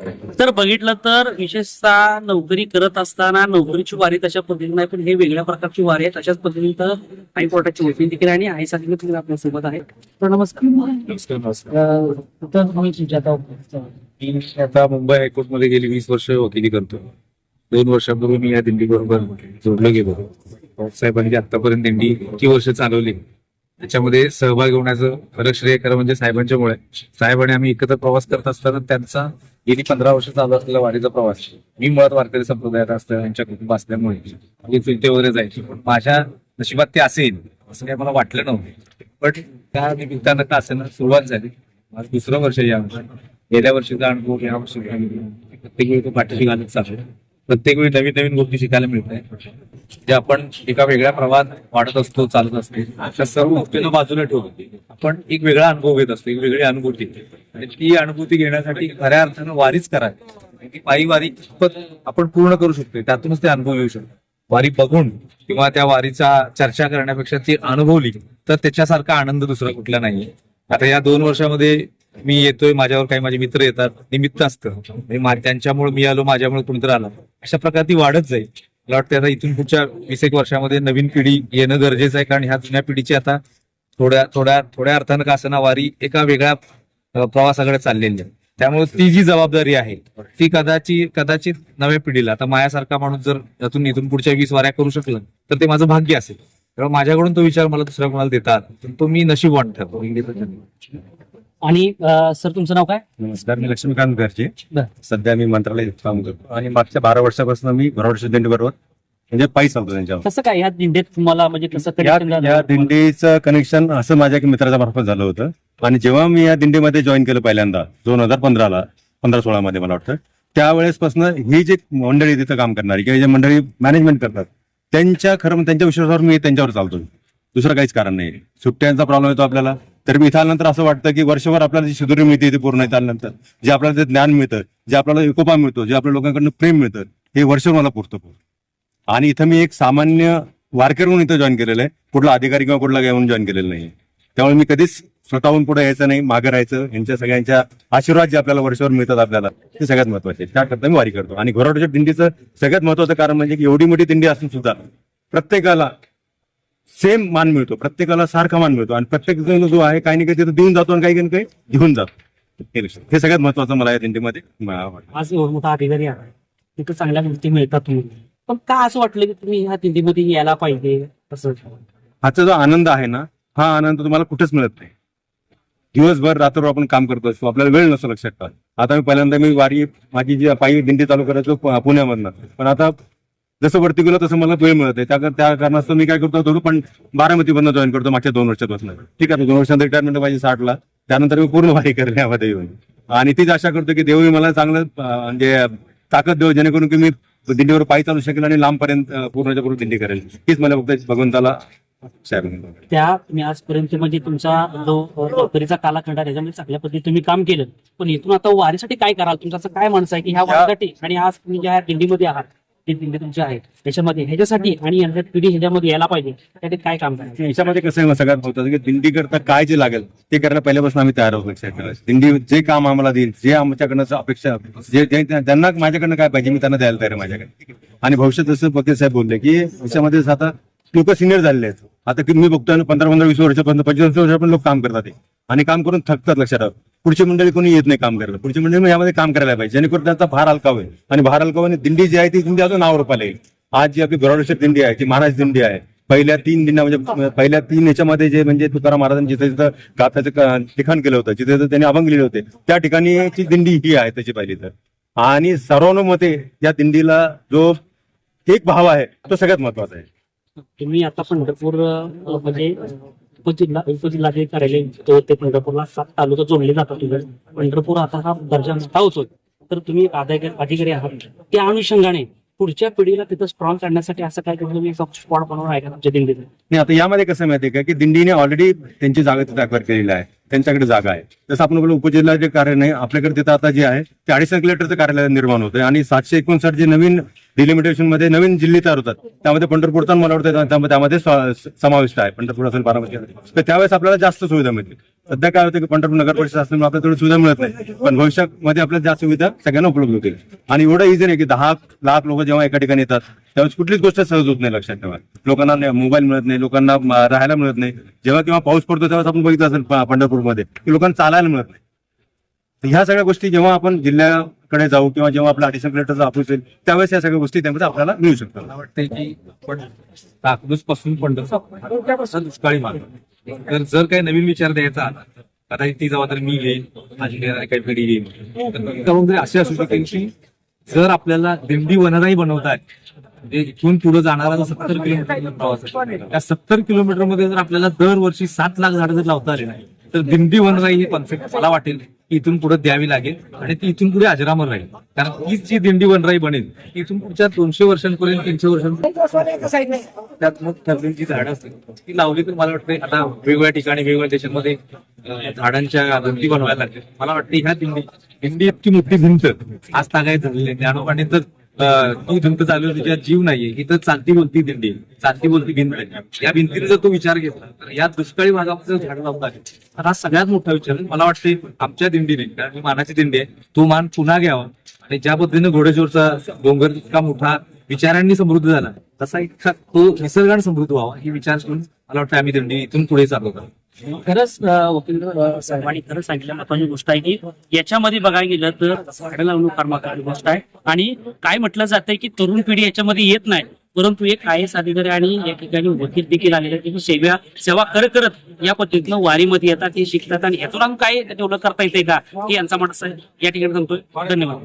तर बघितलं तर विशेषतः नोकरी करत असताना नोकरीची वारी तशा पद्धतीने नाही, पण हे वेगळ्या प्रकारची वारी आहे. तशाच पद्धतीने हायकोर्टाची वकील देखील आणि आई साठी देखील आपल्यासोबत आहे. तर नमस्कार. तुम्ही तुमच्या मी आता मुंबई हायकोर्टमध्ये गेली 20 वर्ष वकिली करतो. 2 वर्षापूर्वी मी या दिंडी बरोबर जोडलो गेलो. साहेबांनी आतापर्यंत दिंडी किती वर्ष चालवली त्याच्यामध्ये सहभाग होण्याचं खरं श्रेय खरं म्हणजे साहेबांच्यामुळे. साहेबांनी आम्ही एकत्र प्रवास करत असताना त्यांचा गेली 15 वर्ष चालू असलेला वारीचा प्रवास. मी मुळात वारकरी संप्रदायात असतं त्यांच्या कुटुंब असल्यामुळे मी चुलते वगैरे जायचे, पण माझ्या नशिबात ते असेल असं काही मला वाटलं नव्हतं. पण त्या निमित्तानं का असेल सुरुवात झाली. माझं 2रं वर्ष या वर्षी. गेल्या वर्षीचा अनुभव या वर्षी प्रत्येक वेळी तो पाठीशी घालत चालू. प्रत्येक वेळी नवीन नवीन गोष्टी शिकायला मिळत आहे, जे आपण एका वेगळ्या प्रवाहात वाढत असतो, चालत असतो. अशा सर्व गोष्टींना बाजूला ठेवून आपण एक वेगळा अनुभव घेत असतो, एक वेगळी अनुभूती. आणि ती अनुभूती घेण्यासाठी खऱ्या अर्थानं वारीच करावी. ती पायी वारी आपण पूर्ण करू शकतो, त्यातूनच ते अनुभव येऊ शकतो. वारी बघून किंवा त्या वारीचा चर्चा करण्यापेक्षा ती अनुभवली तर त्याच्यासारखा आनंद दुसरा कुठला नाहीये. आता या 2 वर्षामध्ये मी येतोय, माझ्यावर काही माझे मित्र येतात, निमित्त असतं. त्यांच्यामुळे मी आलो, माझ्यामुळे कोणीतरी आला, अशा प्रकारे ती वाढत जाईल. मला वाटतं आता इथून पुढच्या 20 वर्षामध्ये नवीन पिढी येणं गरजेचं आहे, कारण ह्या जुन्या पिढीची आता थोड्या अर्थानं का असं वारी एका वेगळ्या प्रवासाकडे चाललेली आहे. त्यामुळे ती जी जबाबदारी आहे ती कदाचित नव्या पिढीला, आता माझ्यासारखा माणूस जर इथून पुढच्या 20 वाऱ्या करू शकला तर ते माझं भाग्य असेल. तेव्हा माझ्याकडून तो विचार मला दुसऱ्या कोणाला देतात तो मी नशीबवान ठरतो. आणि सर तुमचं नाव काय? नमस्कार, मी लक्ष्मीकांत घरचे. सध्या मी मंत्रालयात काम करतो आणि मागच्या 12 वर्षापासून मी घरोडच्या दिंडी बरोबर म्हणजे पायी चालतो त्यांच्यावर. कसं काय या दिंडीत तुम्हाला म्हणजे कसं या दिंडीचं कनेक्शन असं माझ्या मित्राच्या मार्फत झालं होतं. आणि जेव्हा मी या दिंडीमध्ये जॉईन केलं पहिल्यांदा 2015ला 15-16 मध्ये मला वाटतं, त्यावेळेसपासून ही जी मंडळी तिथं काम करणारी किंवा जे मंडळी मॅनेजमेंट करतात त्यांच्या विश्वासावर मी त्यांच्यावर चालतो. दुसरं काहीच कारण नाही. सुट्ट्यांचा प्रॉब्लेम येतो आपल्याला, तर मी इथं आल्यानंतर असं वाटतं की वर्षभर आपल्याला जी शिदोरी मिळते ते पूर्ण इथं आल्यानंतर जे आपल्याला ते ज्ञान मिळतं, जे आपल्याला एकोपा मिळतो, जे आपल्या लोकांकडून प्रेम मिळतं, हे वर्षभर मला पुरतं. आणि इथं मी एक सामान्य वारकरी म्हणून इथं जॉईन केलेलं आहे, कुठला अधिकारी किंवा कुठला म्हणून जॉईन केलेलं नाही. त्यामुळे मी कधीच स्वतःहून पुढे यायचं नाही, मागे राहायचं. यांच्या सगळ्यांच्या आशीर्वाद जे आपल्याला वर्षभर मिळतात आपल्याला ते सगळ्यात महत्वाचे. त्याकरता मी वारी करतो. आणि घोराडच्या दिंडीचं सगळ्यात महत्वाचं कारण म्हणजे की एवढी मोठी दिंडी असून सुद्धा प्रत्येकाला सेम मान मिळतो, प्रत्येकाला सारखा मान मिळतो. आणि प्रत्येक जण जो आहे काही ना काही तिथं देऊन जातो आणि काही काही घेऊन जातो. हे सगळ्यात महत्वाचं मला या दिंडीमध्ये वाटतं. आज एवढा मोठा अधिकारी आहे, तिथं चांगल्या गोष्टी मिळतात तुम्ही, पण का असं वाटलं की तुम्ही ह्या दिंडीमध्ये यायला पाहिजे? असं आजचा जो आनंद आहे ना, हा आनंद तुम्हाला कुठेच मिळत नाही. दिवसभर रात्रभर आपण काम करतो असतो, आपल्याला वेळ नसतो. लक्षात ठेवा, आता पहिल्यांदा मी वारी माझी जी पायी दिंडी चालू करायचो पुण्यामधनं, पण आता जसं वरती गेलो तसं मला वेळ मिळत आहे. त्या कारणास्तव मी काय करतो, थोडं पण बारामतीमधनं जॉईन करतो मागच्या 2 वर्षापासून. ठीक आहे, 2 वर्षांत रिटायरमेंट पाहिजे 60ला, त्यानंतर मी पूर्ण वारी करेल यामध्ये येऊन. आणि तीच आशा करतो की देवही मला चांगलं म्हणजे ताकद देऊ, जेणेकरून की मी दिंडीवर पायी चालू शकेल आणि लांबपर्यंत पूर्णच्या पूर्ण दिंडी करेल. हीच मला फक्त भगवंताला त्या तुम्ही आजपर्यंत म्हणजे तुमचा जो नोकरीचा कालखंड आहे त्याच्यामध्ये चांगल्या पद्धतीने तुम्ही काम केलं, पण इथून आता वारीसाठी काय कराल? तुमचं असं काय म्हणणं आहे की ह्या वारीसाठी आणि आज तुम्ही ज्या दिंडीमध्ये आहात, ते दिंडी तुमची आहे त्याच्यामध्ये ह्याच्यासाठी आणि यांच्या पिढी ह्याच्यामध्ये यायला पाहिजे, त्यासाठी काय काम करायचं? याच्यामध्ये कसं आहे सगळ्यात होतं की दिंडी करता काय जे लागेल ते करायला पहिल्यापासून आम्ही तयार आहोत. लक्षात ठेवा, दिंडी जे काम आम्हाला देईल, जे आमच्याकडनं अपेक्षा, जे त्यांना माझ्याकडनं काय पाहिजे मी त्यांना द्यायला तयार आहे माझ्याकडे. आणि भविष्यात जसं वकील साहेब बोलले की याच्यामध्ये आता लोक सिनियर झालेले आहेत. आता की मी बघतोय 15-20 वर्षापर्यंत 25 वर्षापर्यंत लोक काम करतात आणि काम करून थकतात. लक्षात ठेवा, पुढची मंडळी कोणी येत नाही काम करायला. पुढची मंडळी यामध्ये काम करायला पाहिजे, जेणेकरून त्यांचा भार हलका होईल. आणि भार हलका होईल, दिंडी जी आहे ती दिंडी अजून नाव रूपाला येईल. आज जी आपली घोराडची दिंडी आहे ती महाराज दिंडी आहे. पहिल्या 3 दिंड्या म्हणजे पहिल्या 3 याच्यामध्ये जे म्हणजे तुकाराम महाराजांनी जिथे जिथं गाथाचं लिखाण केलं होतं, जिथे त्यांनी अभंग लिहिले होते, त्या ठिकाणीची दिंडी ही आहे त्याची पहिली तर. आणि सर्वानुमते या दिंडीला जो एक भाव आहे तो सगळ्यात महत्वाचा आहे. तुम्ही आता पंढरपूर म्हणजे उपजिल्हाधिकारी कार्यालय ते पंढरपूरला 7 तालुका जोडले जातात. पंढरपूर आता हा दर्जा मोठा होतोय, तर तुम्ही अधिकारी आहात, त्या अनुषंगाने पुढच्या पिढीला तिथं स्ट्रॉंग करण्यासाठी असं काय तुम्ही स्पॉट बनवून आहे का तुमच्या दिंडीत? नाही, आता यामध्ये कसं माहितीये का की दिंडीने ऑलरेडी त्यांची जागा तिथे अक्वायर केलेली आहे, त्यांच्याकडे जागा आहे. जसं आपण बोलू उपजिल्हाचे कार्यालय आपल्याकडे तिथं आता जे आहे ते 250 किलोमीटरचं कार्यालय निर्माण होतंय. आणि 759 जे नवीन डिलिमिटेशन मध्ये नवीन जिल्हे तयार होतात, त्यामध्ये पंढरपूरचा मला वाटतं त्यामध्ये समाविष्ट आहे. पंढरपूर असेल, बारामती असेल, तर त्यावेळेस आपल्याला जास्त सुविधा मिळते. सध्या काय होतं की पंढरपूर नगर परिषद असल्यामुळे आपल्याला तेवढी सुविधा मिळत नाही, पण भविष्यामध्ये आपल्याला जास्त सुविधा सगळ्यांना उपलब्ध होतील. आणि एवढं इझी नाही की 10 लाख लोक जेव्हा एका ठिकाणी येतात त्यावेळेस कुठलीच गोष्ट सहज होत नाही. लक्षात ठेवा, लोकांना मोबाईल मिळत नाही, लोकांना राहायला मिळत नाही. जेव्हा केव्हा पाऊस पडतो त्यावेळेस आपण बघितलं असेल पंढरपूरमध्ये की लोकांना चालायला मिळत नाही. तर ह्या सगळ्या गोष्टी जेव्हा आपण जिल्ह्याकडे जाऊ किंवा जेव्हा आपला ऍडिशनल कलेक्टरचा ऑफिस येईल त्यावेळेस या सगळ्या गोष्टी त्यामध्ये आपल्याला मिळू शकतात. मला वाटतंय की आपण काकूस पासून पंढरपूर दुष्काळी मानतो. तर जर काही नवीन विचार द्यायचा आला, आता ती जबाबदारी मी घेईन, माझी काही पिढी घेईन, तर जबाबदारी अशी असू शकेल की जर आपल्याला दिंडी वनराई बनवताय, म्हणजे इथून पुढे जाणारा जो 70 किलोमीटर प्रवास आहे, त्या 70 किलोमीटर मध्ये जर आपल्याला दरवर्षी 7 लाख झाडं जर लावता आले नाही, तर दिंडी वनराई ही कॉन्सेप्ट मला वाटेल की इथून पुढे द्यावी लागेल आणि ती इथून पुढे अजरामर राहील. कारण हीच जी दिंडी वनराई बनेल इथून पुढच्या 200 वर्षांपर्यंत, 300 वर्षांपर्यंत त्यात मग ठरलेली जी झाडं असतील ती लावली तर मला वाटतं आता वेगवेगळ्या ठिकाणी वेगवेगळ्या देशांमध्ये झाडांच्या भिंती बनवायला लागतील. मला वाटतं ह्या दिंडी इतकी मोठी भिंत आज तागायत झालेली आहे. ज्ञानोबाने तर ती भिंत चालू होती, ज्यात जीव नाहीये, ही तर चालती बोलती दिंडी, चालती बोलती भिंत आहे. या भिंतीने जर तो विचार घेतला तर या दुष्काळी भागामध्ये झाडं लावता आली तर हा सगळ्यात मोठा विचार आहे. मला वाटते आमच्या दिंडीने, कारण ही मानाची दिंडी आहे, तो मान पुन्हा घ्यावा आणि ज्या पद्धतीने घोडेश्वरचा डोंगर इतका मोठा विचारांनी समृद्ध झाला, तसा इतका तो निसर्गाने समृद्ध व्हावा ही विचार करून मला वाटतं आम्ही दिंडी इथून पुढे चालवतो. खरंच वकील साहेबांनी खरं सांगितलं महत्वाची गोष्ट आहे की याच्यामध्ये बघायला गेलं तर झाडं लावणं फार महत्वाची गोष्ट आहे. आणि काय म्हटलं जातंय की तरुण पिढी याच्यामध्ये येत नाही, परंतु एक IAS अधिकारी आणि या ठिकाणी वकील देखील आलेले आहेत, सेवा करत या पद्धतीनं वारीमध्ये येतात, हे शिकतात आणि ह्यातून काय डेव्हलप करता येते का हे यांचा म्हणणं आहे. या ठिकाणी सांगतोय. धन्यवाद.